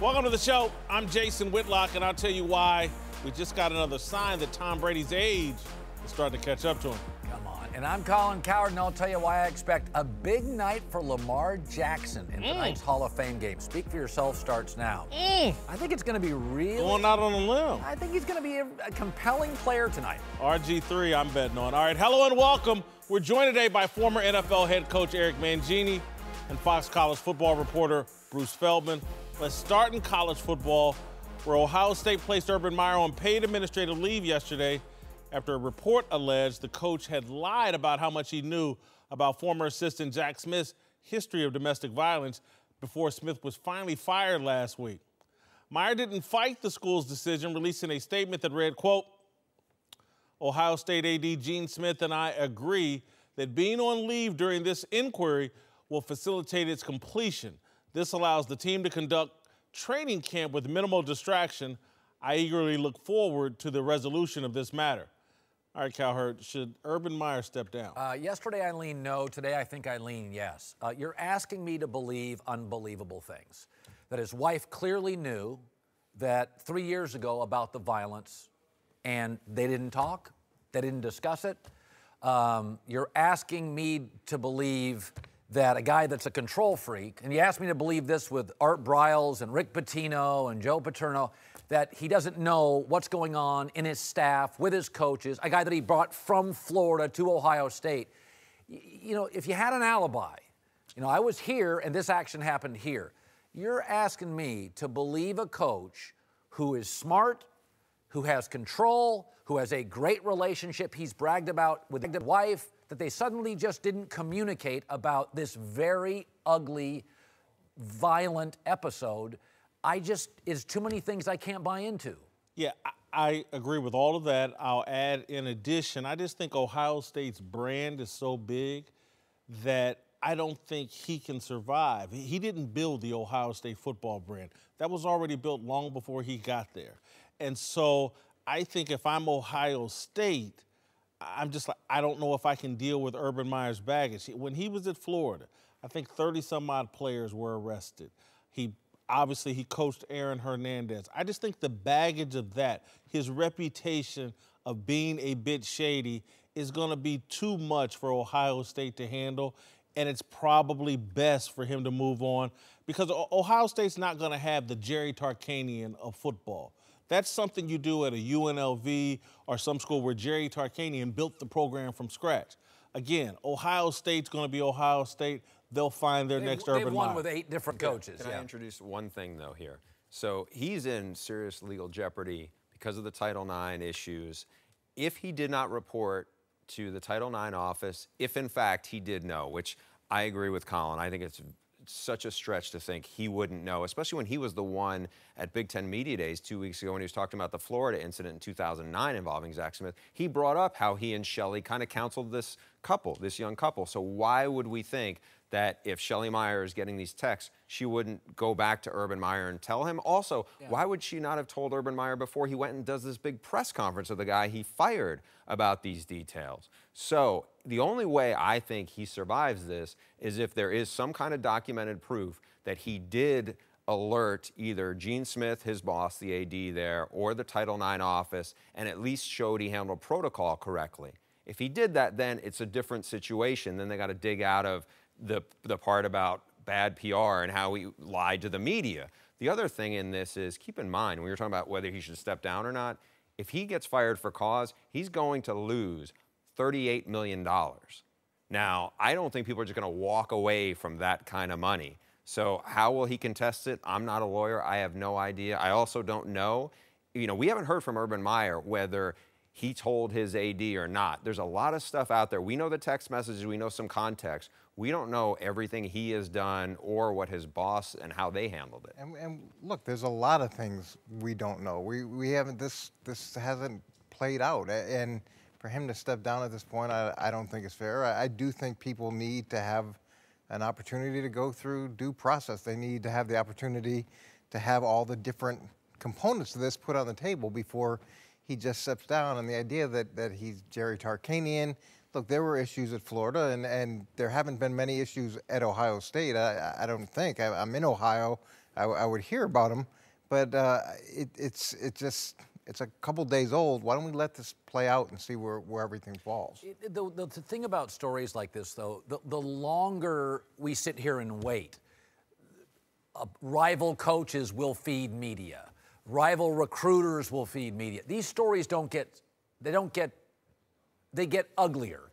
Welcome to the show. I'm Jason Whitlock, and I'll tell you why we just got another sign that Tom Brady's age is starting to catch up to him. Come on. And I'm Cowherd, and I'll tell you why I expect a big night for Lamar Jackson in tonight's Hall of Fame game. Speak for Yourself starts now. I think it's going to be really... Going out on a limb. I think he's going to be a compelling player tonight. RG3, I'm betting on. All right, hello and welcome. We're joined today by former NFL head coach Eric Mangini and Fox College football reporter Bruce Feldman. Let's start in college football, where Ohio State placed Urban Meyer on paid administrative leave yesterday after a report alleged the coach had lied about how much he knew about former assistant Jack Smith's history of domestic violence before Smith was finally fired last week. Meyer didn't fight the school's decision, releasing a statement that read, quote, Ohio State AD Gene Smith and I agree that being on leave during this inquiry will facilitate its completion. This allows the team to conduct training camp with minimal distraction. I eagerly look forward to the resolution of this matter. All right, Cowherd, should Urban Meyer step down? Yesterday I leaned no. Today I think I lean yes. You're asking me to believe unbelievable things. That his wife clearly knew that 3 years ago about the violence, and they didn't talk. They didn't discuss it. You're asking me to believe that a guy that's a control freak, and you asked me to believe this with Art Briles and Rick Pitino and Joe Paterno, that he doesn't know what's going on in his staff, with his coaches, a guy that he brought from Florida to Ohio State. You know, if you had an alibi, you know, I was here and this action happened here. You're asking me to believe a coach who is smart, who has control, who has a great relationship he's bragged about with his wife, that they suddenly just didn't communicate about this very ugly, violent episode. It's too many things I can't buy into. Yeah, I agree with all of that. I'll add, in addition, I just think Ohio State's brand is so big that I don't think he can survive. He didn't build the Ohio State football brand. That was already built long before he got there. And so I think if I'm Ohio State, I'm just like, I don't know if I can deal with Urban Meyer's baggage. When he was at Florida, I think 30-some-odd players were arrested. He coached Aaron Hernandez. I just think the baggage of that, his reputation of being a bit shady, is going to be too much for Ohio State to handle, and it's probably best for him to move on because Ohio State's not going to have the Jerry Tarkanian of football. That's something you do at a UNLV or some school where Jerry Tarkanian built the program from scratch. Again, Ohio State's going to be Ohio State. They'll find their next Urban Meyer. They've won with 8 different coaches. Can I introduce one thing, though, here? So he's in serious legal jeopardy because of the Title IX issues. If he did not report to the Title IX office, if in fact he did know, which I agree with Colin, I think it's such a stretch to think he wouldn't know, especially when he was the one at Big Ten Media Days 2 weeks ago when he was talking about the Florida incident in 2009 involving Zach Smith. He brought up how he and Shelley kind of counseled this young couple. So why would we think that if Shelley Meyer is getting these texts, she wouldn't go back to Urban Meyer and tell him? Also, why would she not have told Urban Meyer before he went and does this big press conference with the guy he fired about these details? So the only way I think he survives this is if there is some kind of documented proof that he did alert either Gene Smith, his boss, the AD there, or the Title IX office, and at least showed he handled protocol correctly. If he did that, then it's a different situation. Then they got to dig out of the part about bad PR and how he lied to the media. The other thing in this is, keep in mind, when you're talking about whether he should step down or not, if he gets fired for cause, he's going to lose $38 million. Now, I don't think people are just going to walk away from that kind of money. So how will he contest it? I'm not a lawyer. I have no idea. I also don't know. You know, we haven't heard from Urban Meyer whether he told his AD or not. There's a lot of stuff out there. We know the text messages. We know some context. We don't know everything he has done or what his boss and how they handled it. And look, there's a lot of things we don't know. We haven't, this hasn't played out. And for him to step down at this point, I don't think it's fair. I do think people need to have an opportunity to go through due process. They need to have the opportunity to have all the different components of this put on the table before he just steps down. And the idea that he's Jerry Tarkanian, look, there were issues at Florida, and there haven't been many issues at Ohio State. I don't think. I'm in Ohio. I would hear about him. But it's a couple days old. Why don't we let this play out and see where everything falls? The thing about stories like this, though, the longer we sit here and wait, rival coaches will feed media. Rival recruiters will feed media. These stories they get uglier.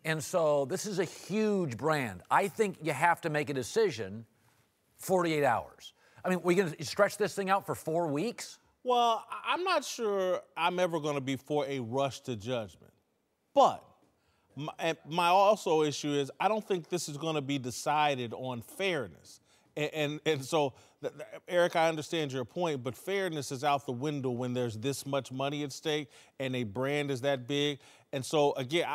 And so this is a huge brand. I think you have to make a decision 48 hours. I mean, we're going to stretch this thing out for 4 weeks? Well, I'm not sure I'm ever going to be for a rush to judgment. But my also issue is I don't think this is going to be decided on fairness. And so, Eric, I understand your point, but fairness is out the window when there's this much money at stake and a brand is that big. And so, again,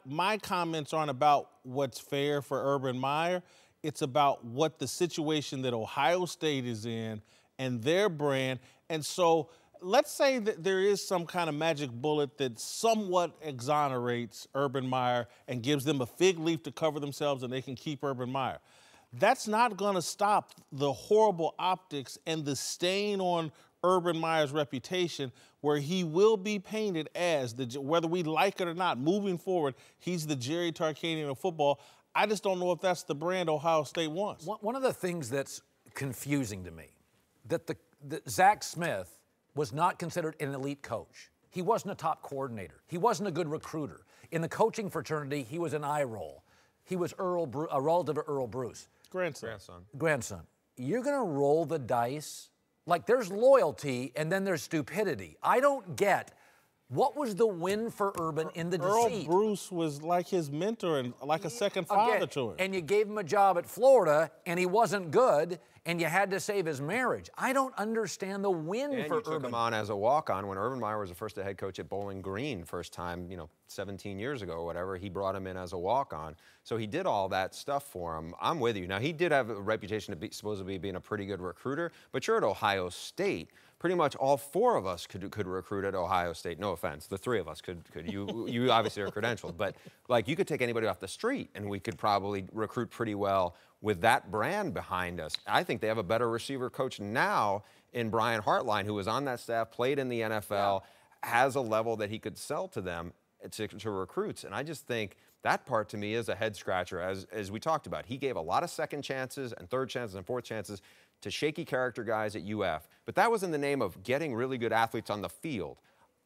my comments aren't about what's fair for Urban Meyer. It's about what the situation that Ohio State is in and their brand. And so let's say that there is some kind of magic bullet that somewhat exonerates Urban Meyer and gives them a fig leaf to cover themselves and they can keep Urban Meyer. That's not going to stop the horrible optics and the stain on Urban Meyer's reputation, where he will be painted as, whether we like it or not, moving forward, he's the Jerry Tarkanian of football. I just don't know if that's the brand Ohio State wants. One of the things that's confusing to me, that Zach Smith was not considered an elite coach. He wasn't a top coordinator. He wasn't a good recruiter. In the coaching fraternity, he was an eye roll. He was a relative of Earl Bruce. Grandson. You're going to roll the dice? Like, there's loyalty and then there's stupidity. I don't get, what was the win for Urban in the deceit? Earl Bruce was like his mentor and like a second father to him. And you gave him a job at Florida and he wasn't good and you had to save his marriage. I don't understand the win for Urban. And you took him on as a walk-on when Urban Meyer was the first head coach at Bowling Green, first time, 17 years ago or whatever. He brought him in as a walk-on. So he did all that stuff for him. I'm with you. Now, he did have a reputation to be supposedly being a pretty good recruiter, but you're at Ohio State. Pretty much all four of us could recruit at Ohio State. No offense, the three of us could. You obviously are credentialed, but like you could take anybody off the street and we could probably recruit pretty well with that brand behind us. I think they have a better receiver coach now in Brian Hartline, who was on that staff, played in the NFL, has a level that he could sell to them, to recruits. And I just think that part to me is a head scratcher, as we talked about. He gave a lot of second chances and third chances and fourth chances to shaky character guys at UF. But that was in the name of getting really good athletes on the field.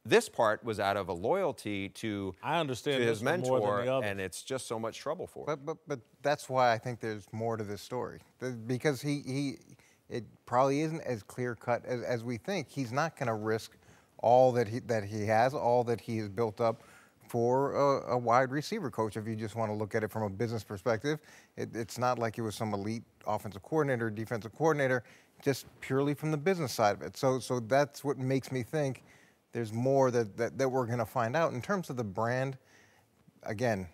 This part was out of a loyalty to his mentor, and it's just so much trouble for him. But that's why I think there's more to this story, because it probably isn't as clear cut as we think. He's not going to risk all that he has, all that he has built up for a wide receiver coach. If you just want to look at it from a business perspective, it's not like it was some elite offensive coordinator, defensive coordinator, just purely from the business side of it. So that's what makes me think there's more that we're going to find out. In terms of the brand, again,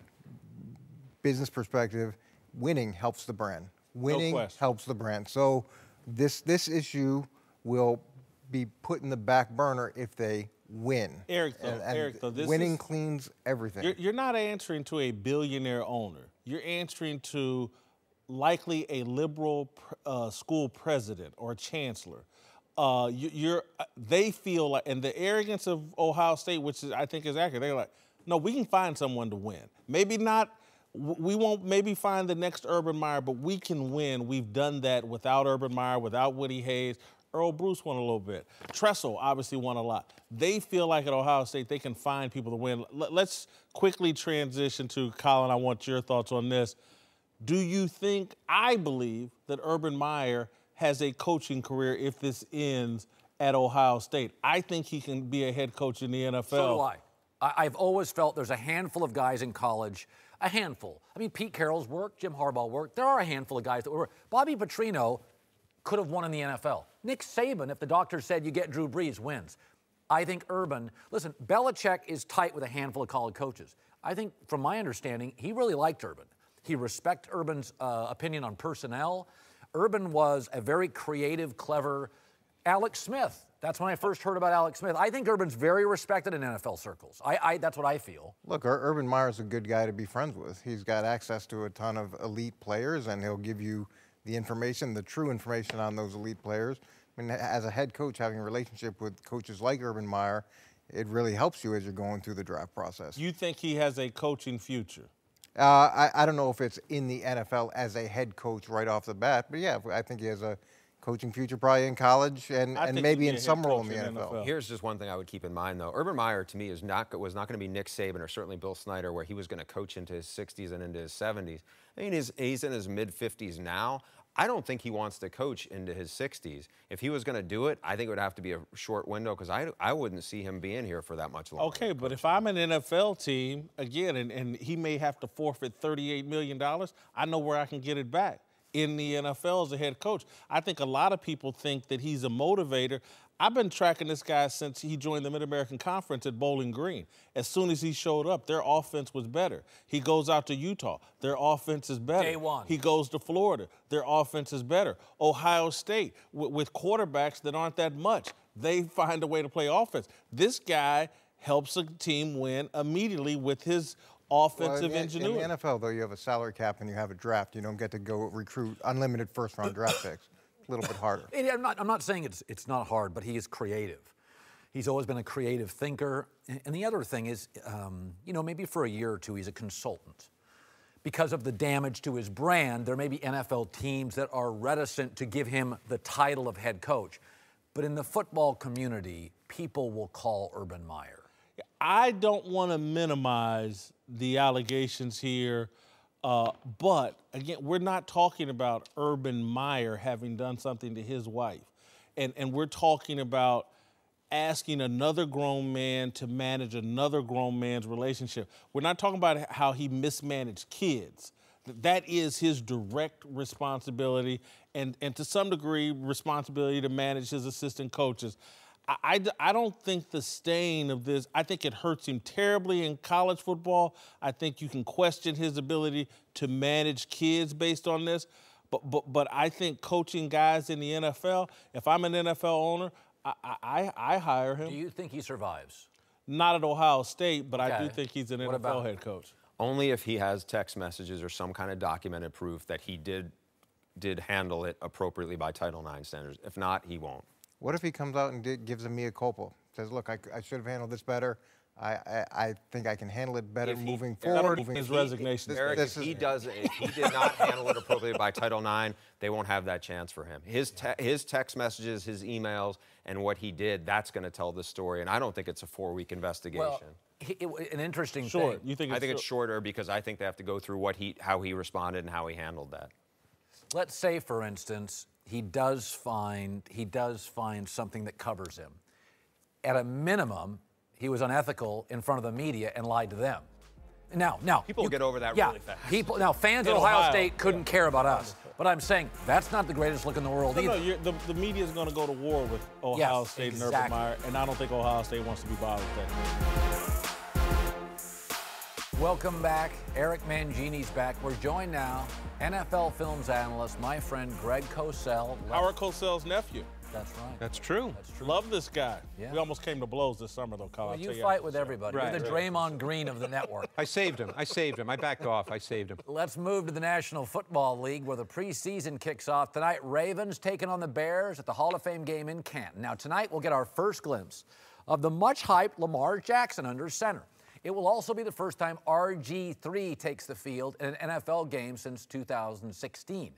business perspective, winning helps the brand. Winning helps the brand. So this issue will be put in the back burner if they win. Eric, winning cleans everything. You're not answering to a billionaire owner. You're answering to likely a liberal school president or chancellor. They feel like, and the arrogance of Ohio State, which I think is accurate, they're like, no, we can find someone to win. Maybe not, we won't maybe find the next Urban Meyer, but we can win. We've done that without Urban Meyer, without Woody Hayes. Earl Bruce won a little bit. Tressel obviously won a lot. They feel like at Ohio State they can find people to win. Let's quickly transition to Colin. I want your thoughts on this. Do you think, I believe, that Urban Meyer has a coaching career if this ends at Ohio State? I think he can be a head coach in the NFL. So do I. I've always felt there's a handful of guys in college, a handful. I mean, Pete Carroll's worked, Jim Harbaugh worked. There are a handful of guys that were. Bobby Petrino could have won in the NFL. Nick Saban, if the doctor said you get Drew Brees, wins. I think Urban, listen, Belichick is tight with a handful of college coaches. I think, from my understanding, he really liked Urban. He respected Urban's opinion on personnel. Urban was a very creative, clever Alex Smith. That's when I first heard about Alex Smith. I think Urban's very respected in NFL circles. That's what I feel. Look, Urban Meyer's a good guy to be friends with. He's got access to a ton of elite players, and he'll give you the information, the true information on those elite players. I mean, as a head coach, having a relationship with coaches like Urban Meyer, it really helps you as you're going through the draft process. You think he has a coaching future? I don't know if it's in the NFL as a head coach right off the bat, but yeah, I think he has a coaching future probably in college and maybe in some role in the NFL. Here's just one thing I would keep in mind, though. Urban Meyer, to me, was not going to be Nick Saban or certainly Bill Snyder, where he was going to coach into his 60s and into his 70s. I mean, he's in his mid-50s now. I don't think he wants to coach into his 60s. If he was going to do it, I think it would have to be a short window because I wouldn't see him being here for that much longer. Okay, but if I'm an NFL team, again, and he may have to forfeit $38 million, I know where I can get it back in the NFL as a head coach. I think a lot of people think that he's a motivator. I've been tracking this guy since he joined the Mid-American Conference at Bowling Green. As soon as he showed up, their offense was better. He goes out to Utah, their offense is better. Day one. He goes to Florida, their offense is better. Ohio State, with quarterbacks that aren't that much, they find a way to play offense. This guy helps a team win immediately with his offensive ingenuity. In the NFL, though, you have a salary cap and you have a draft. You don't get to go recruit unlimited first-round draft picks. A little bit harder. I'm not saying it's not hard, but he is creative. He's always been a creative thinker. And the other thing is, maybe for a year or two, he's a consultant. Because of the damage to his brand, there may be NFL teams that are reticent to give him the title of head coach. But in the football community, people will call Urban Meyer. I don't want to minimize the allegations here, but again, we're not talking about Urban Meyer having done something to his wife. And we're talking about asking another grown man to manage another grown man's relationship. We're not talking about how he mismanaged kids. That is his direct responsibility and to some degree responsibility to manage his assistant coaches. I don't think the stain of this, I think it hurts him terribly in college football. I think you can question his ability to manage kids based on this. But I think coaching guys in the NFL, if I'm an NFL owner, I hire him. Do you think he survives? Not at Ohio State, but I do think he's an NFL head coach. Only if he has text messages or some kind of documented proof that he did handle it appropriately by Title IX standards. If not, he won't. What if he comes out and gives a mea culpa? Says, look, I should have handled this better. I think I can handle it better moving forward. His resignation. Eric, if he did not handle it appropriately by Title IX, they won't have that chance for him. His text messages, his emails, and what he did, that's going to tell the story. And I don't think it's a 4-week investigation. Well, an interesting thing. You think I think it's shorter because I think they have to go through how he responded and how he handled that. Let's say, for instance, he does find something that covers him. At a minimum, he was unethical in front of the media and lied to them. Now, people get over that really fast. Fans at Ohio State couldn't care about us. But I'm saying that's not the greatest look in the world either. No, the media is going to go to war with Ohio State and Urban Meyer, and I don't think Ohio State wants to be bothered with that. Welcome back. Eric Mangini's back. We're joined now, NFL films analyst, my friend Greg Cosell. Howard Cosell's nephew. That's right. That's true. Love this guy. Yeah. We almost came to blows this summer, though, Kyle. Well, you fight with everybody. Right. You're the Draymond Green of the network. I saved him. I backed off. I saved him. Let's move to the National Football League, where the preseason kicks off tonight. Ravens taking on the Bears at the Hall of Fame game in Canton. Now, tonight we'll get our first glimpse of the much-hyped Lamar Jackson under center. It will also be the first time RG3 takes the field in an NFL game since 2016.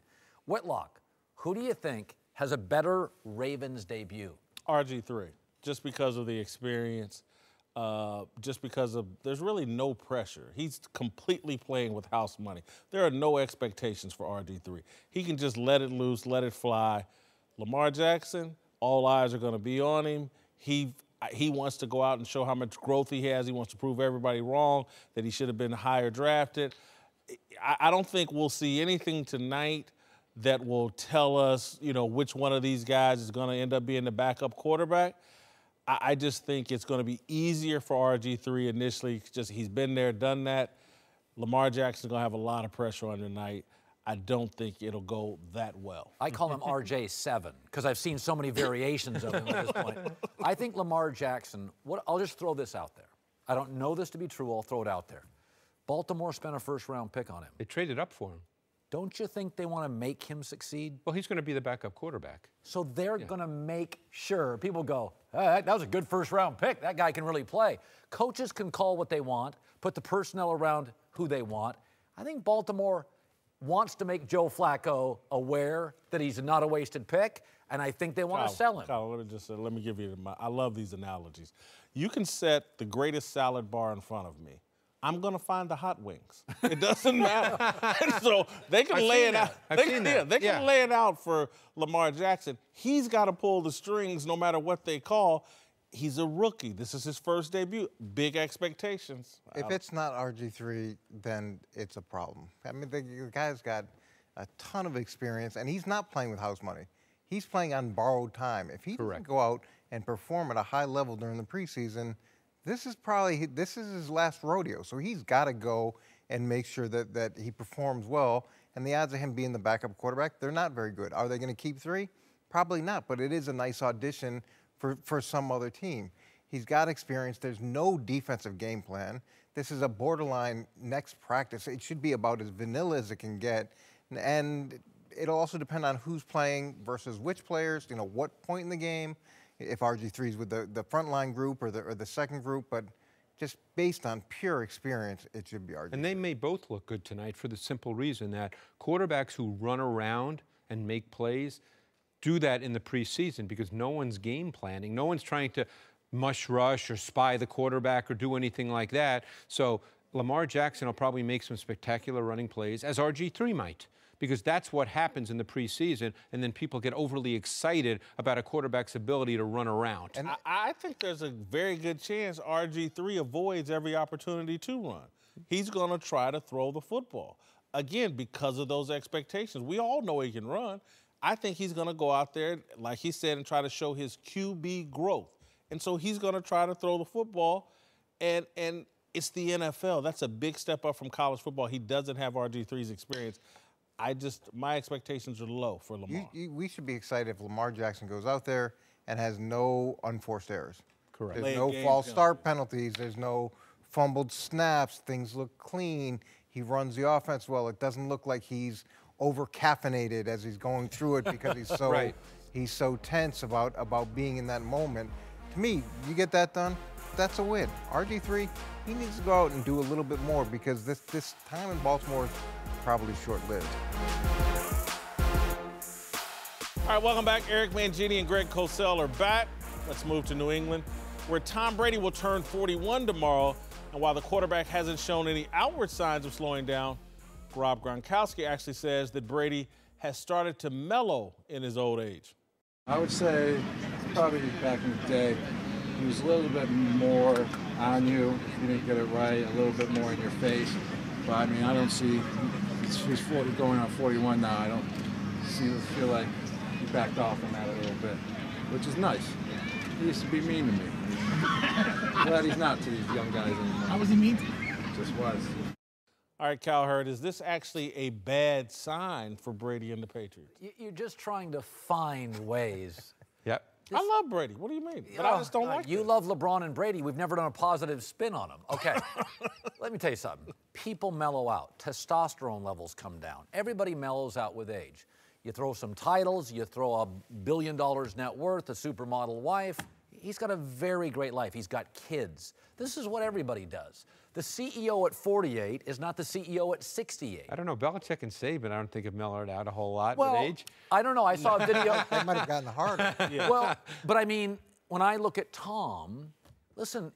Whitlock, who do you think has a better Ravens debut? RG3, just because of the experience, just because of there's really no pressure. He's completely playing with house money. There are no expectations for RG3. He can just let it loose, let it fly. Lamar Jackson, all eyes are going to be on him. He wants to go out and show how much growth he has. He wants to prove everybody wrong, that he should have been higher drafted. I don't think we'll see anything tonight that will tell us, which one of these guys is going to end up being the backup quarterback. I just think it's going to be easier for RG3 initially. Just he's been there, done that. Lamar Jackson's going to have a lot of pressure on tonight. I don't think it'll go that well. I call him RJ7 because I've seen so many variations of him at this point. I think Lamar Jackson, I'll just throw this out there. I don't know this to be true. I'll throw it out there. Baltimore spent a first-round pick on him. They traded up for him. don't you think they want to make him succeed? Well, he's going to be the backup quarterback. So they're going to make sure. People go, that was a good first-round pick. That guy can really play. Coaches can call what they want, put the personnel around who they want. I think Baltimore wants to make Joe Flacco aware that he's not a wasted pick, and I think they want to sell him. Kyle, let me give you I love these analogies. You can set the greatest salad bar in front of me. I'm going to find the hot wings. It doesn't matter. And so they can lay it out. They can lay it out for Lamar Jackson. He's got to pull the strings no matter what they call. He's a rookie. This is his first debut. Big expectations. If it's not RG3, then it's a problem. I mean, the guy's got a ton of experience, and he's not playing with house money. He's playing on borrowed time. If he doesn't go out and perform at a high level during the preseason, this is his last rodeo. So he's got to go and make sure that he performs well. And the odds of him being the backup quarterback, they're not very good. Are they going to keep 3? Probably not, but it is a nice audition for some other team. He's got experience. There's no defensive game plan. This is a borderline next practice. It should be about as vanilla as it can get. And it'll also depend on who's playing versus which players, what point in the game, if RG3's with the frontline group or the second group, but just based on pure experience, it should be RG3. And they may both look good tonight for the simple reason that quarterbacks who run around and make plays do that in the preseason because no one's game planning. No one's trying to mush rush or spy the quarterback or do anything like that. So Lamar Jackson will probably make some spectacular running plays, as RG3 might, because that's what happens in the preseason, and then people get overly excited about a quarterback's ability to run around. And I think there's a very good chance RG3 avoids every opportunity to run. He's going to try to throw the football. Again, because of those expectations. We all know he can run. I think he's going to go out there, like he said, and try to show his QB growth. And so he's going to try to throw the football, and it's the NFL. That's a big step up from college football. He doesn't have RG3's experience. My expectations are low for Lamar. We should be excited if Lamar Jackson goes out there and has no unforced errors. Correct. There's no false start penalties. There's no fumbled snaps. Things look clean. He runs the offense well. It doesn't look like he's over-caffeinated as he's going through it because he's so he's so tense about being in that moment. To me, you get that done, that's a win. RG3, he needs to go out and do a little bit more because this time in Baltimore is probably short-lived. All right, welcome back. Eric Mangini and Greg Cosell are back. Let's move to New England, where Tom Brady will turn 41 tomorrow. And while the quarterback hasn't shown any outward signs of slowing down, Rob Gronkowski actually says that Brady has started to mellow in his old age. I would say probably back in the day, he was a little bit more on you if you didn't get it right, a little bit more in your face. But I mean, I don't see, he's 40, going on 41 now. I don't feel like he backed off on that a little bit, which is nice. He used to be mean to me. Glad he's not to these young guys anymore. How was he mean to you? Just was. All right, Cowherd, is this actually a bad sign for Brady and the Patriots? You're just trying to find ways. Yep. I love Brady. What do you mean? But I just don't like You this. love LeBron and Brady. We've never done a positive spin on them. Okay. Let me tell you something. People mellow out. Testosterone levels come down. Everybody mellows out with age. You throw some titles, you throw $1 billion net worth, a supermodel wife. He's got a very great life. He's got kids. This is what everybody does. The CEO at 48 is not the CEO at 68. I don't know. Belichick and Saban, I don't think have mellowed out a whole lot Well, with age. I don't know. I saw a video. They might have gotten harder. Well, but I mean, when I look at Tom, listen,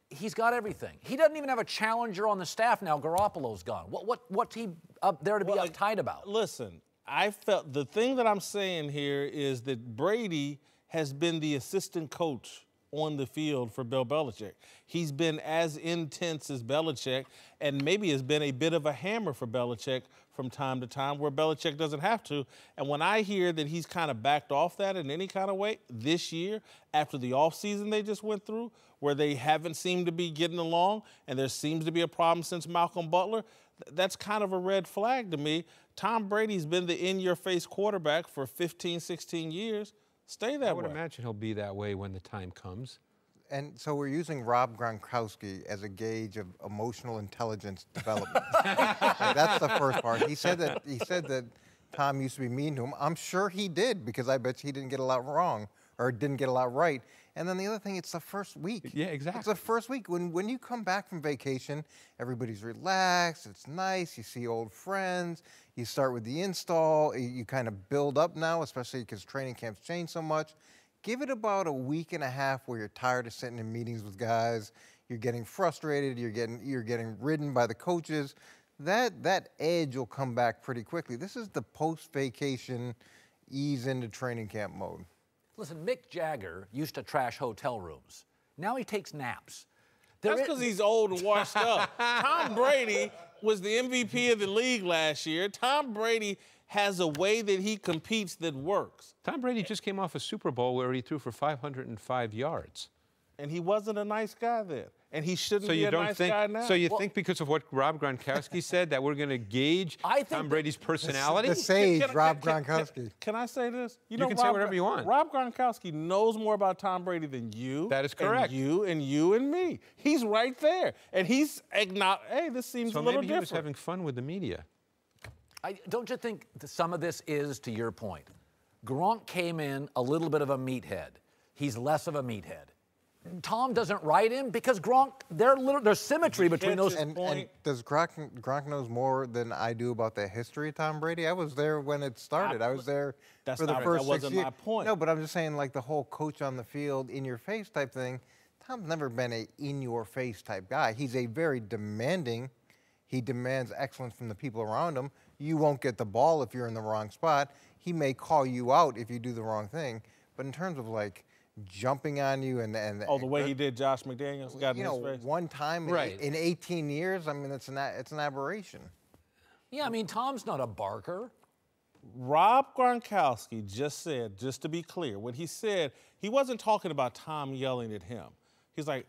he's got everything. He doesn't even have a challenger on the staff now. Garoppolo's gone. What's he up there to be uptight about? Listen, I felt the thing that I'm saying here is that Brady has been the assistant coach on the field for Bill Belichick. He's been as intense as Belichick and maybe has been a bit of a hammer for Belichick from time to time where Belichick doesn't have to. And when I hear that he's kind of backed off that in any kind of way this year after the offseason they just went through where they haven't seemed to be getting along and there seems to be a problem since Malcolm Butler, that's kind of a red flag to me. Tom Brady's been the in-your-face quarterback for 15, 16 years. Stay that way. I would imagine he'll be that way when the time comes. And so we're using Rob Gronkowski as a gauge of emotional intelligence development. Like, that's the first part. He said that Tom used to be mean to him. I'm sure he did, because I bet he didn't get a lot wrong or didn't get a lot right. And then the other thing, it's the first week. Yeah, exactly. It's the first week. When you come back from vacation, everybody's relaxed, it's nice, you see old friends, you start with the install, you kind of build up now, especially because training camps change so much. Give it about a week and a half where you're tired of sitting in meetings with guys, you're getting frustrated, you're getting ridden by the coaches. That edge will come back pretty quickly. This is the post-vacation ease into training camp mode. Listen, Mick Jagger used to trash hotel rooms. Now he takes naps. That's because he's old and washed up. Tom Brady was the MVP of the league last year. Tom Brady has a way that he competes that works. Tom Brady just came off a Super Bowl where he threw for 505 yards. And he wasn't a nice guy then. And he shouldn't be a nice guy now. So you think because of what Rob Gronkowski said that we're going to gauge Tom Brady's personality? The sage, Rob Gronkowski. Can I say this? You can say whatever you want. Rob Gronkowski knows more about Tom Brady than you. That is correct. And you and me. He's right there. And he's acknowledged, hey, this seems a little different. So maybe he was having fun with the media. Don't you think some of this is, to your point, Gronk came in a little bit of a meathead. He's less of a meathead. Tom doesn't ride him because Gronk, there's symmetry between those. And does Gronk knows more than I do about the history of Tom Brady? I was there when it started. I was there for the first 6 years. That wasn't my point. No, but I'm just saying, like, the whole coach on the field, in-your-face type thing, Tom's never been a in-your-face type guy. He's a very demanding. He demands excellence from the people around him. You won't get the ball if you're in the wrong spot. He may call you out if you do the wrong thing. But in terms of, like, jumping on you and the way he did Josh McDaniels, got in his face. One time in 18 years, I mean, it's an aberration. Yeah, I mean, Tom's not a barker. Rob Gronkowski just said, just to be clear, when he said, he wasn't talking about Tom yelling at him. He's like,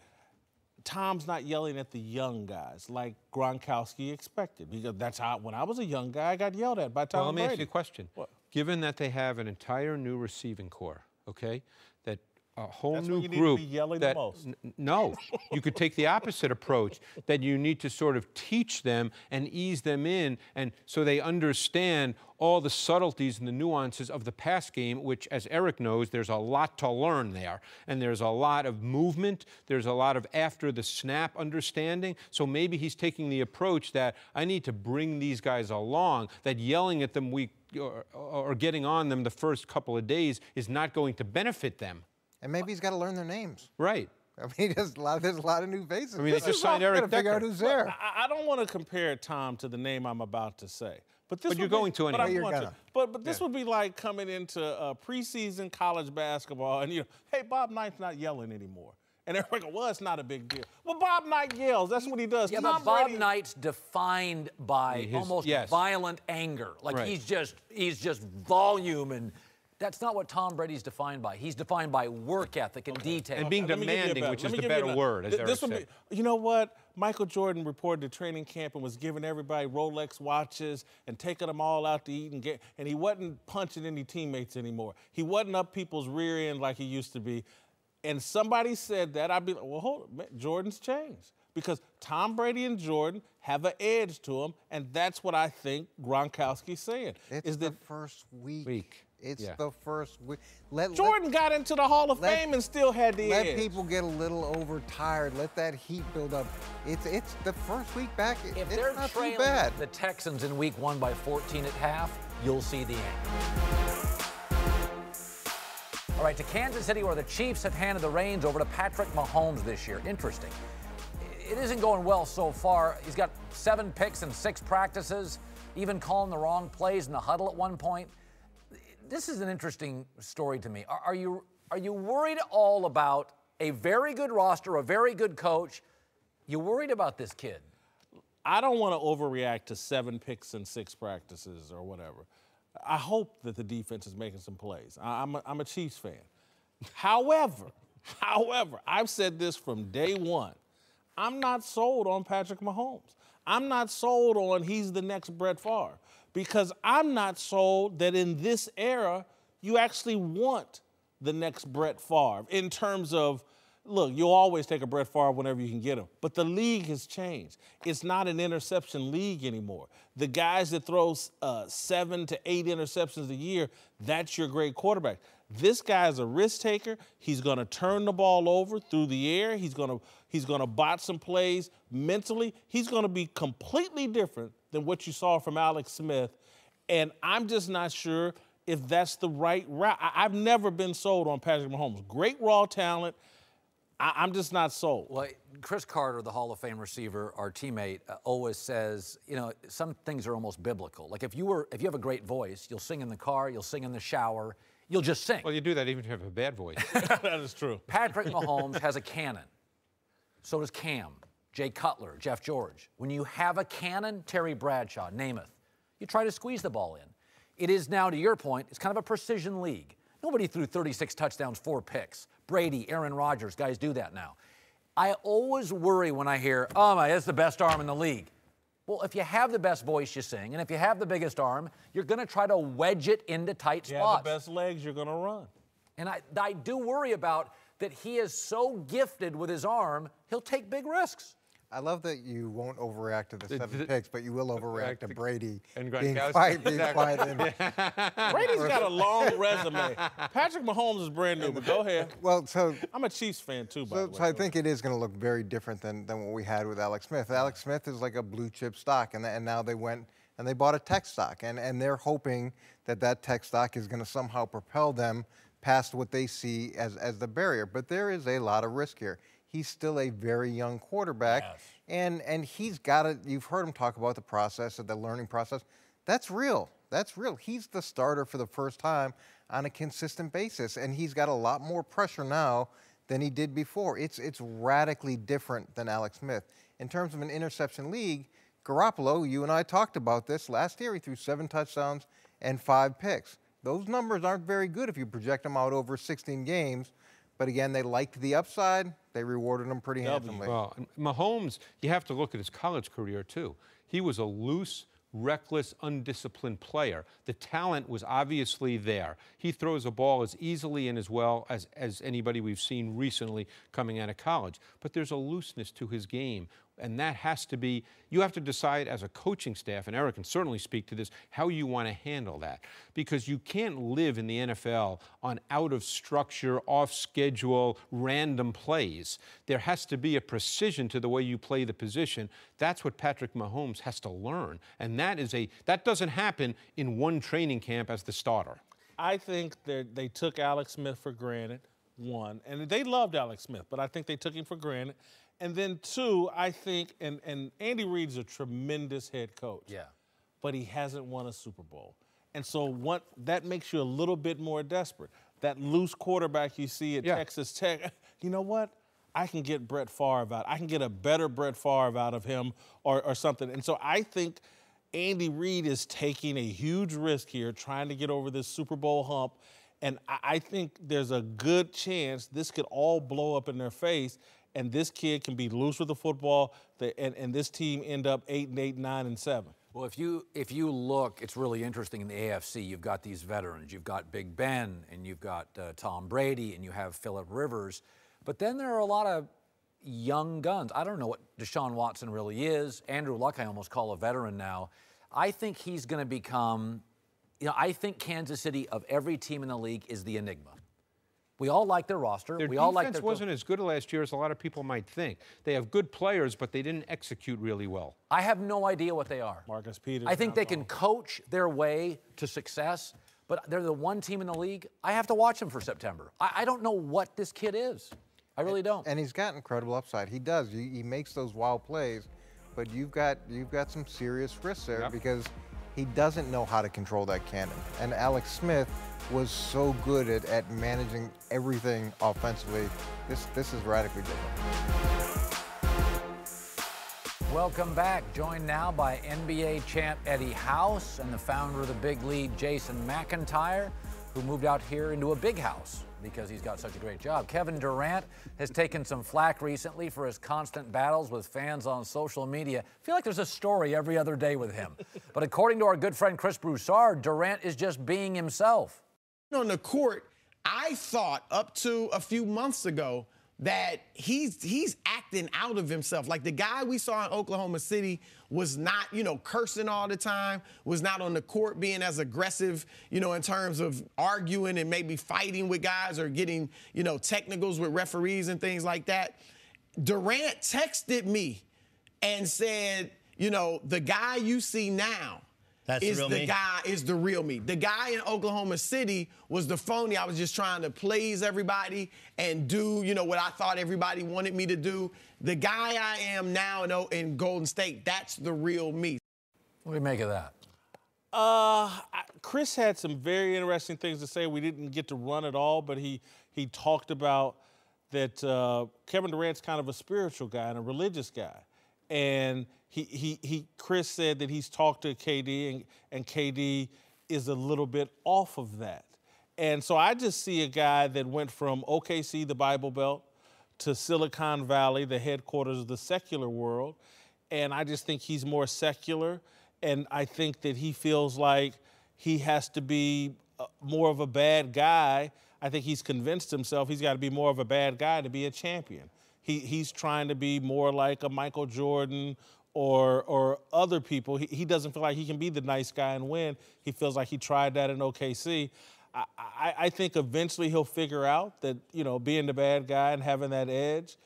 Tom's not yelling at the young guys like Gronkowski expected. Because that's how, when I was a young guy, I got yelled at by Tom Brady. Well, let me ask you a question. What? Given that they have an entire new receiving corps, okay, that a whole That's new when you group need to be yelling that the most. No, you could take the opposite approach, that you need to sort of teach them and ease them in, and so they understand all the subtleties and the nuances of the pass game, which, as Eric knows, there's a lot to learn there, and there's a lot of movement, there's a lot of after the snap understanding. So maybe he's taking the approach that I need to bring these guys along, that yelling at them or getting on them the first couple of days is not going to benefit them. And maybe he's got to learn their names. Right. I mean, there's a lot of new faces. I mean, they just signed Eric Decker. Figure out who's there. I don't want to compare Tom to the name I'm about to say. But you're going to anyway. But this would be like coming into preseason college basketball and, hey, Bob Knight's not yelling anymore. And everybody goes, well, it's not a big deal. Well, Bob Knight yells. That's what he does. Yeah, but Bob Knight's defined by almost violent anger. Like he's just volume, and that's not what Tom Brady's defined by. He's defined by work ethic and detail. And being demanding, which is the better word, as Eric said. You know what? Michael Jordan reported to training camp and was giving everybody Rolex watches and taking them all out to eat and he wasn't punching any teammates anymore. He wasn't up people's rear end like he used to be. And somebody said that, I'd be like, well, hold on, Jordan's changed. Because Tom Brady and Jordan have an edge to them, and that's what I think Gronkowski's saying. It's the first week. It's the first week. Jordan got into the Hall of Fame and still had the edge. Let people get a little overtired. Let that heat build up. It's the first week back. If it's they're not trailing too bad. the Texans in week 1 by 14 at half, you'll see the end. All right, to Kansas City, where the Chiefs have handed the reins over to Patrick Mahomes this year. Interesting. It isn't going well so far. He's got 7 picks in 6 practices, even calling the wrong plays in the huddle at one point. This is an interesting story to me. Are you worried all about a very good roster, a very good coach? You worried about this kid? I don't want to overreact to 7 picks in 6 practices or whatever. I hope that the defense is making some plays. I'm a Chiefs fan. However, I've said this from day one. I'm not sold on Patrick Mahomes. I'm not sold on he's the next Brett Favre because I'm not sold that in this era you actually want the next Brett Favre in terms of look, you'll always take a Brett Favre whenever you can get him. But the league has changed. It's not an interception league anymore. The guys that throw 7 to 8 interceptions a year, that's your great quarterback. This guy is a risk taker. He's going to turn the ball over through the air. He's going to bot some plays mentally. He's going to be completely different than what you saw from Alex Smith. And I'm just not sure if that's the right route. I've never been sold on Patrick Mahomes. Great raw talent. I'm just not sold. Well, Chris Carter, the Hall of Fame receiver, our teammate, always says, you know, some things are almost biblical. Like if you have a great voice, you'll sing in the car, you'll sing in the shower, you'll just sing. Well, you do that even if you have a bad voice. That is true. Patrick Mahomes has a cannon. So does Cam, Jay Cutler, Jeff George. When you have a cannon, Terry Bradshaw, Namath, you try to squeeze the ball in. It is now, to your point, it's kind of a precision league. Nobody threw 36 touchdowns, 4 picks. Brady, Aaron Rodgers, guys do that now. I always worry when I hear, oh my, that's the best arm in the league. Well, if you have the best voice, you sing, and if you have the biggest arm, you're going to try to wedge it into tight spots. If you have the best legs, you're going to run. And I do worry about that he is so gifted with his arm, he'll take big risks. I love that you won't overreact to the 7 picks, but you will overreact to Brady and being Gronkowski. quiet. Brady's got a long resume. Patrick Mahomes is brand new, but go ahead. Well, so I'm a Chiefs fan too, by the way. So I think it is going to look very different than what we had with Alex Smith. Alex Smith is like a blue chip stock, and now they went and they bought a tech stock, and they're hoping that tech stock is going to somehow propel them past what they see as the barrier. But there is a lot of risk here. He's still a very young quarterback, yes. and he's got it. You've heard him talk about the process, the learning process. That's real. That's real. He's the starter for the first time on a consistent basis, and he's got a lot more pressure now than he did before. It's radically different than Alex Smith. In terms of an interception league, Garoppolo, you and I talked about this last year. He threw 7 touchdowns and 5 picks. Those numbers aren't very good if you project them out over 16 games. But again, they liked the upside. They rewarded him pretty handsomely. Well, Mahomes, you have to look at his college career, too. He was a loose, reckless, undisciplined player. The talent was obviously there. He throws a ball as easily and as well as anybody we've seen recently coming out of college. But there's a looseness to his game. And that has to be, you have to decide as a coaching staff, and Eric can certainly speak to this, how you want to handle that. Because you can't live in the NFL on out of structure, off schedule, random plays. There has to be a precision to the way you play the position. That's what Patrick Mahomes has to learn. And that doesn't happen in one training camp as the starter. I think they took Alex Smith for granted, one. And they loved Alex Smith, but I think they took him for granted. And then 2, I think, and Andy Reid's a tremendous head coach. Yeah. But he hasn't won a Super Bowl. And so that makes you a little bit more desperate. That loose quarterback you see at Texas Tech, you know what? I can get Brett Favre out. I can get a better Brett Favre out of him or something. And so I think Andy Reid is taking a huge risk here, trying to get over this Super Bowl hump. And I think there's a good chance this could all blow up in their face, and this kid can be loose with the football, and this team end up 8-8, 9-7. Well, if you look, it's really interesting in the AFC. You've got these veterans. You've got Big Ben, and you've got Tom Brady, and you have Phillip Rivers. But then there are a lot of young guns. I don't know what Deshaun Watson really is. Andrew Luck, I almost call a veteran now. I think he's going to become, I think Kansas City, of every team in the league, is the enigma. We all like their roster. Their defense wasn't as good last year as a lot of people might think. They have good players, but they didn't execute really well. I have no idea what they are. Marcus Peters. I think they can coach their way to success, but they're the one team in the league. I have to watch them for September. I don't know what this kid is. I really don't. And he's got incredible upside. He does. He makes those wild plays, but you've got some serious risks there because he doesn't know how to control that cannon. And Alex Smith was so good at managing everything offensively. This is radically different. Welcome back. Joined now by NBA champ Eddie House and the founder of the big league, Jason McIntyre, who moved out here into a big house because he's got such a great job. Kevin Durant has taken some flack recently for his constant battles with fans on social media. I feel like there's a story every other day with him. But according to our good friend Chris Broussard, Durant is just being himself. On the court, I thought up to a few months ago that he's acting out of himself. Like the guy we saw in Oklahoma City was not, cursing all the time, was not on the court being as aggressive, in terms of arguing and maybe fighting with guys or getting, technicals with referees and things like that. Durant texted me and said, the guy you see now is the real me. The guy in Oklahoma City was the phony. I was just trying to please everybody and do, what I thought everybody wanted me to do. The guy I am now in Golden State, that's the real me. What do you make of that? Chris had some very interesting things to say. We didn't get to run it all, but he talked about that Kevin Durant's kind of a spiritual guy and a religious guy. And Chris said that he's talked to KD, and KD is a little bit off of that. And so I just see a guy that went from OKC, the Bible Belt, to Silicon Valley, the headquarters of the secular world. And I just think he's more secular. And I think that he feels like he has to be more of a bad guy. I think he's convinced himself he's got to be more of a bad guy to be a champion. He's trying to be more like a Michael Jordan or other people. He doesn't feel like he can be the nice guy and win. He feels like he tried that in OKC. I think eventually he'll figure out that, being the bad guy and having that edge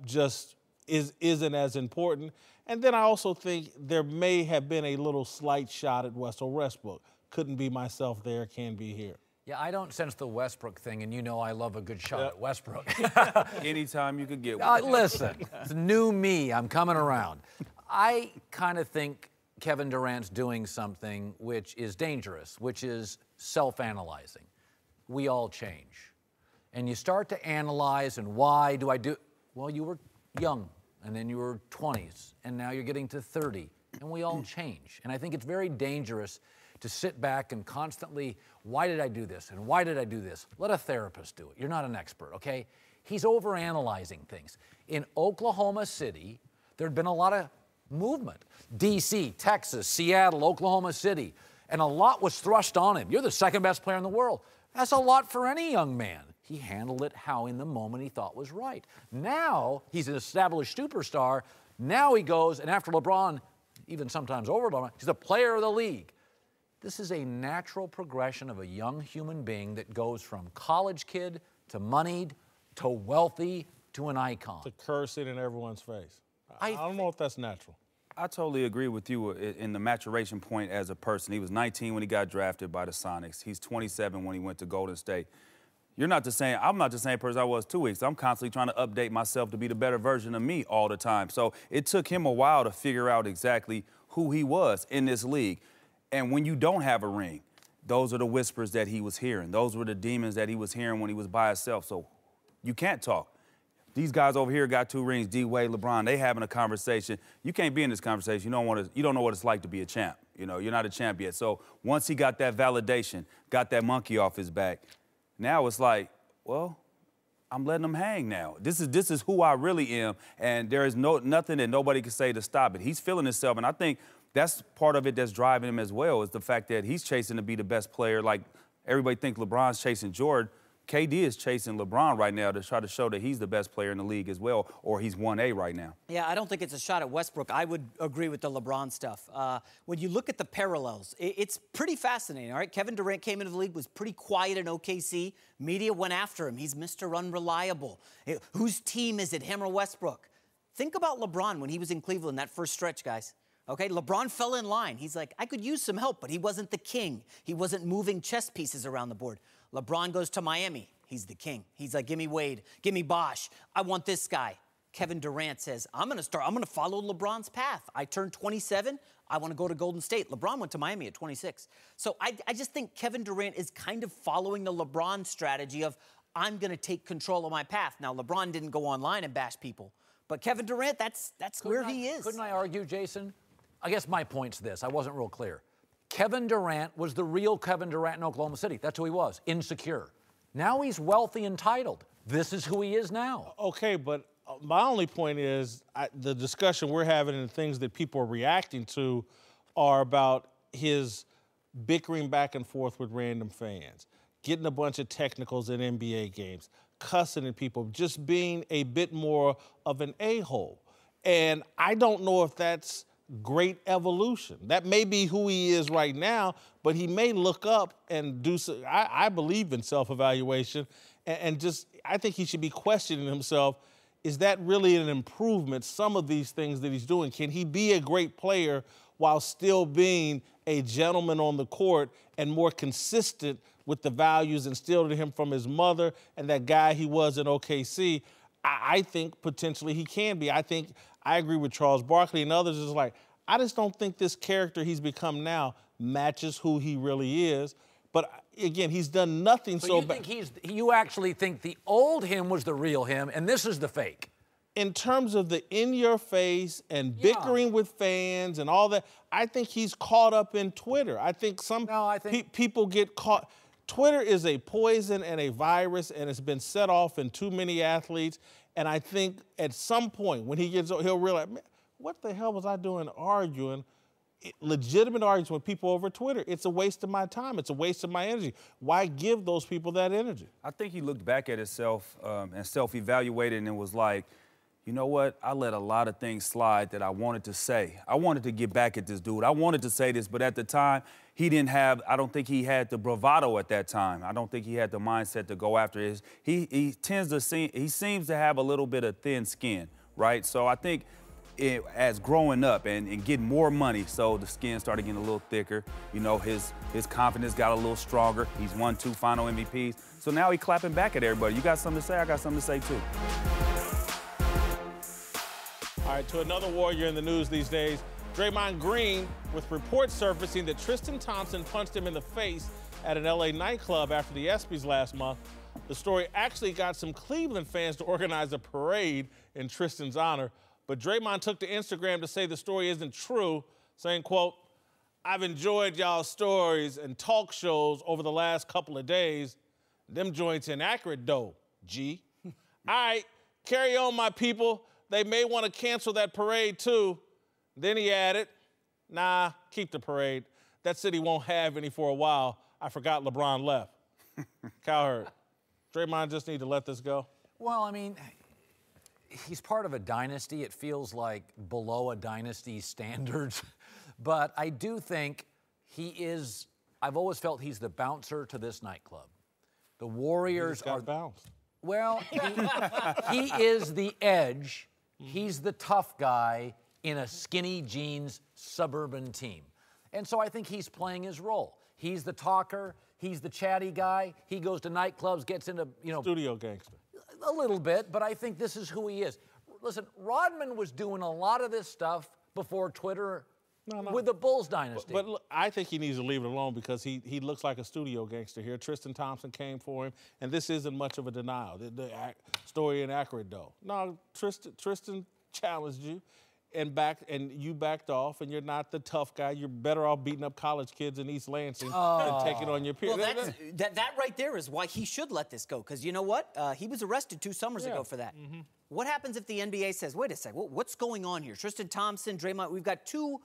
just isn't as important. And then I also think there may have been a little slight shot at Russell Westbrook. Couldn't be myself there, can be here. Yeah, I don't sense the Westbrook thing, and I love a good shot at Westbrook. Anytime you could get one. Listen, it's new me. I'm coming around. I kind of think Kevin Durant's doing something which is dangerous, which is self-analyzing. We all change. And you start to analyze, and why do I do? Well, you were young, and then you were 20s, and now you're getting to 30, and we all change. And I think it's very dangerous to sit back and constantly, why did I do this? And why did I do this? Let a therapist do it. You're not an expert, okay? He's overanalyzing things. In Oklahoma City, there'd been a lot of movement. D.C., Texas, Seattle, Oklahoma City. And a lot was thrust on him. You're the second best player in the world. That's a lot for any young man. He handled it how in the moment he thought was right. Now he's an established superstar. Now he goes, and after LeBron, even sometimes over LeBron, he's a player of the league. This is a natural progression of a young human being that goes from college kid to moneyed to wealthy to an icon. To cursing in everyone's face. I don't know if that's natural. I totally agree with you in the maturation point as a person. He was 19 when he got drafted by the Sonics. He's 27 when he went to Golden State. I'm not the same person I was 2 weeks. I'm constantly trying to update myself to be the better version of me all the time. So it took him a while to figure out exactly who he was in this league. And when you don't have a ring, those are the whispers that he was hearing. Those were the demons that he was hearing when he was by himself. So you can't talk. These guys over here got 2 rings, D-Wade, LeBron, they having a conversation. You can't be in this conversation. You don't know what it's like to be a champ. You're not a champ yet. So once he got that validation, got that monkey off his back, now it's like, well, I'm letting him hang now. This is who I really am, and there is nothing that nobody can say to stop it. He's feeling himself, and I think that's part of it that's driving him as well, is the fact that he's chasing to be the best player. Like everybody thinks LeBron's chasing Jordan. KD is chasing LeBron right now to try to show that he's the best player in the league as well, or he's 1A right now. Yeah, I don't think it's a shot at Westbrook. I would agree with the LeBron stuff. When you look at the parallels, it's pretty fascinating, all right? Kevin Durant came into the league, was pretty quiet in OKC. Media went after him. He's Mr. Unreliable. Whose team is it, him or Westbrook? Think about LeBron when he was in Cleveland that first stretch, guys. Okay, LeBron fell in line. He's like, I could use some help, but he wasn't the king. He wasn't moving chess pieces around the board. LeBron goes to Miami. He's the king. He's like, give me Wade, give me Bosh. I want this guy. Kevin Durant says, I'm going to follow LeBron's path. I turned 27. I want to go to Golden State. LeBron went to Miami at 26. So I just think Kevin Durant is kind of following the LeBron strategy of, I'm going to take control of my path. Now, LeBron didn't go online and bash people. But Kevin Durant, that's where he is. Couldn't I argue, Jason? I guess my point's this. I wasn't real clear. Kevin Durant was the real Kevin Durant in Oklahoma City. That's who he was, insecure. Now he's wealthy, entitled. This is who he is now. Okay, but my only point is the discussion we're having and the things that people are reacting to are about his bickering back and forth with random fans, getting a bunch of technicals in NBA games, cussing at people, just being a bit more of an a-hole. And I don't know if that's great evolution. That may be who he is right now, but he may look up and do so. I believe in self-evaluation, and just I think he should be questioning himself. Is that really an improvement, some of these things that he's doing? Can he be a great player while still being a gentleman on the court and more consistent with the values instilled in him from his mother and that guy he was in OKC? I think potentially he can be. I agree with Charles Barkley and others. It's like, I just don't think this character he's become now matches who he really is. But again, he's done nothing so bad. You actually think the old him was the real him, and this is the fake? In terms of the in-your-face and bickering with fans and all that, I think he's caught up in Twitter. I think people get caught. Twitter is a poison and a virus, and it's been set off in too many athletes. And I think at some point when he gets, he'll realize, man, what the hell was I doing arguing? Legitimate arguments with people over Twitter. It's a waste of my time. It's a waste of my energy. Why give those people that energy? I think he looked back at himself and self-evaluated and was like, you know what? I let a lot of things slide that I wanted to say. I wanted to get back at this dude. I wanted to say this, but at the time, I don't think he had the bravado at that time. I don't think he had the mindset to go after his. He seems to have a little bit of thin skin, right? So I think as growing up and getting more money, so the skin started getting a little thicker. You know, his confidence got a little stronger. He's won 2 final MVPs. So now he's clapping back at everybody. You got something to say? I got something to say too. All right, to another Warrior in the news these days, Draymond Green, with reports surfacing that Tristan Thompson punched him in the face at an LA nightclub after the ESPYs last month. The story actually got some Cleveland fans to organize a parade in Tristan's honor, but Draymond took to Instagram to say the story isn't true, saying, quote, "I've enjoyed y'all's stories and talk shows over the last couple of days. Them joints inaccurate though, G." All right, carry on, my people. They may want to cancel that parade too. Then he added, nah, keep the parade. That city won't have any for a while. I forgot LeBron left. Cowherd, Draymond just need to let this go? Well, I mean, he's part of a dynasty. It feels like below a dynasty's standards. But I do think I've always felt he's the bouncer to this nightclub. The Warriors are bounced. Well, he is the edge. He's the tough guy in a skinny jeans suburban team. And so I think he's playing his role. He's the talker. He's the chatty guy. He goes to nightclubs, gets into, Studio gangster. A little bit, but I think this is who he is. Listen, Rodman was doing a lot of this stuff before Twitter with the Bulls dynasty. But look, I think he needs to leave it alone because he looks like a studio gangster here. Tristan Thompson came for him, and this isn't much of a denial. The story inaccurate, though. No, Tristan challenged you, and you backed off, and you're not the tough guy. You're better off beating up college kids in East Lansing than taking on your peers. Well, that right there is why he should let this go, because you know what? He was arrested 2 summers ago for that. Mm-hmm. What happens if the NBA says, wait a second, what's going on here? Tristan Thompson, Draymond, we've got 2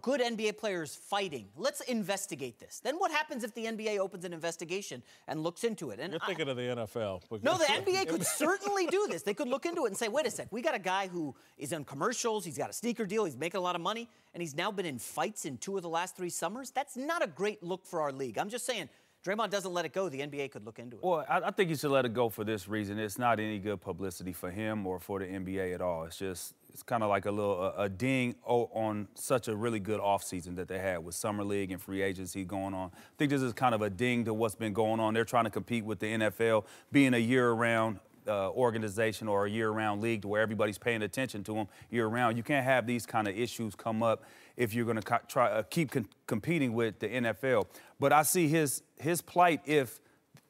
good NBA players fighting. Let's investigate this. Then what happens if the NBA opens an investigation and looks into it? And you're thinking of the NFL. No, the NBA could certainly do this. They could look into it and say, wait a sec, we got a guy who is on commercials, he's got a sneaker deal, he's making a lot of money, and he's now been in fights in 2 of the last 3 summers. That's not a great look for our league. I'm just saying, Draymond doesn't let it go, the NBA could look into it. Well, I think he should let it go for this reason. It's not any good publicity for him or for the NBA at all. It's kind of like a ding on such a really good offseason that they had with Summer League and free agency going on. I think this is kind of a ding to what's been going on. They're trying to compete with the NFL, being a year-round organization or a year-round league to where everybody's paying attention to them year-round. You can't have these kind of issues come up if you're going to try keep competing with the NFL. But I see his plight if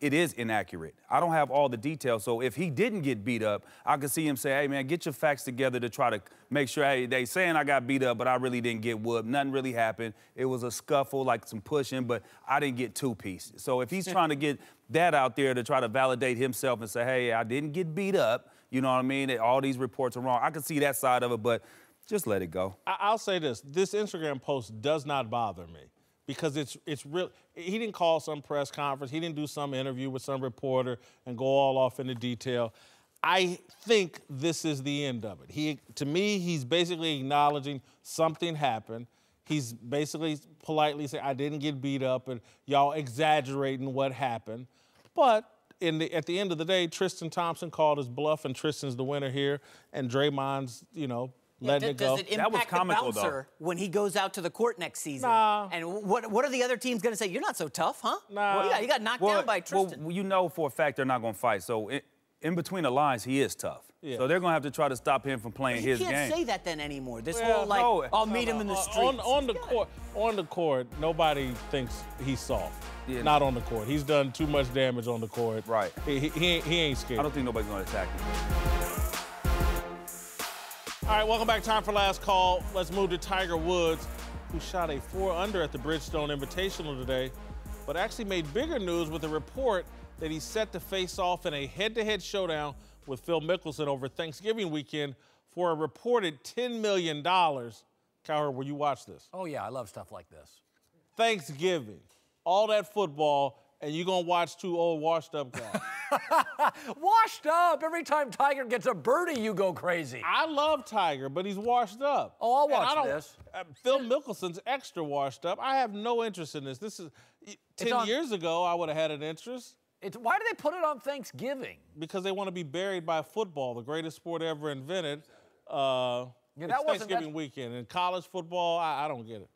it is inaccurate. I don't have all the details, so if he didn't get beat up, I could see him say, hey, man, get your facts together to try to make sure, hey, they saying I got beat up, but I really didn't get whooped. Nothing really happened. It was a scuffle, like some pushing, but I didn't get 2-piece. So if he's trying to get that out there to try to validate himself and say, hey, I didn't get beat up, you know what I mean? All these reports are wrong. I can see that side of it, but just let it go. I'll say this. This Instagram post does not bother me because it's real. He didn't call some press conference. He didn't do some interview with some reporter and go all off into detail. I think this is the end of it. To me, he's basically acknowledging something happened. He's basically politely saying, I didn't get beat up, and y'all exaggerating what happened. But at the end of the day, Tristan Thompson called his bluff, and Tristan's the winner here, and Draymond's, letting it go. Does it impact the bouncer when he goes out to the court next season? Nah. And what are the other teams going to say? You're not so tough, huh? Nah. Well, you got knocked down by Tristan. Well, you know for a fact they're not going to fight. So in between the lines, he is tough. Yeah. So they're going to have to try to stop him from playing his game. You can't say that then anymore. This Well, whole, I'll meet him in the streets. On the court, nobody thinks he's soft. Yeah. Not on the court. He's done too much damage on the court. Right. He ain't scared. I don't think nobody's going to attack him. All right, welcome back. Time for last call. Let's move to Tiger Woods, who shot a 4-under at the Bridgestone Invitational today, but actually made bigger news with a report that he's set to face off in a head-to-head showdown with Phil Mickelson over Thanksgiving weekend for a reported $10 million. Cowherd, will you watch this? Oh, yeah, I love stuff like this. Thanksgiving, all that football, and you're going to watch two old washed-up guys. Washed up. Every time Tiger gets a birdie, you go crazy. I love Tiger, but he's washed up. Oh, I'll watch this. Phil Mickelson's extra washed up. I have no interest in this. This is 10 years ago, I would have had an interest. Why do they put it on Thanksgiving? Because they want to be buried by football, the greatest sport ever invented. It's Thanksgiving weekend. In college football, I don't get it.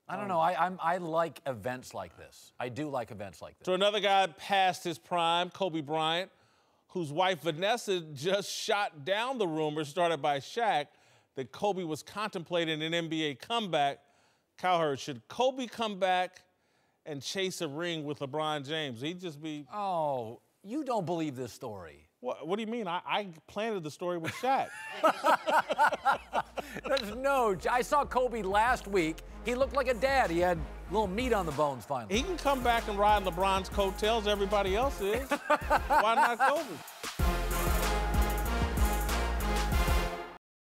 I don't know. I like events like this. I do like events like this. So another guy past his prime, Kobe Bryant, whose wife Vanessa just shot down the rumors started by Shaq that Kobe was contemplating an NBA comeback. Cowherd, should Kobe come back and chase a ring with LeBron James? He'd just be... Oh, you don't believe this story. What do you mean? I planted the story with Shaq. I saw Kobe last week. He looked like a dad. He had a little meat on the bones finally. He can come back and ride LeBron's coattails. Everybody else is. Why not Kobe?